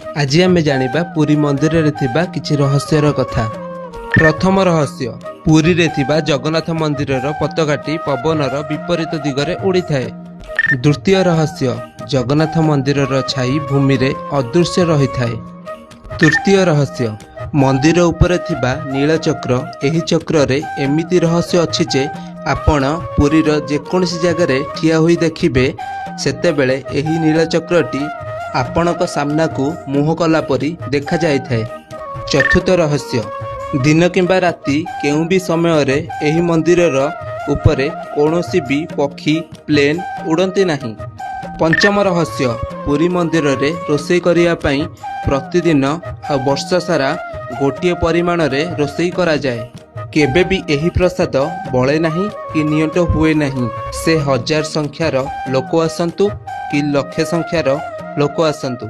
आज आमे जानिबा पुरी मंदिर रे थिबा किछि रहस्यर कथा। प्रथम रहस्य, पुरी रे थिबा जगन्नाथ मंदिर रो पताकाटी पवनर विपरीत दिगरे उड़ी थाए। द्वितीय रहस्य, जगन्नाथ मंदिर रो छाई भूमि रे अदृश्य रही थाए। तृतीय रहस्य, मंदिर उपरे थिबा नीलचक्र, एही चक्र रे एमिति रहस्य अछि जे आपण पुरी रो जेकोसी जगह रे ठिया होई देखिबे सेतेबेले एही नीलचक्रटी आपणक सामना को मुह कला परी देखा जाय थाए। चतुर्थ रहस्य, दिन किंबा राति केउ भी समय रे एही मंदिर रो उपरे कौनसी भी पक्षी प्लेन उड़ती नहीं। पंचम रहस्य, पुरी मंदिर रे रोषेई करिया पई प्रतिदिन आ वर्ष सारा गोटिए परिमाण रे रोषेई करा जाए। केबे भी एही प्रसाद बळे नहीं कि नियंट हुए नहीं। से हजार संख्यार लोक आसंतु कि लक्षे संख्यार लोक आसंतु।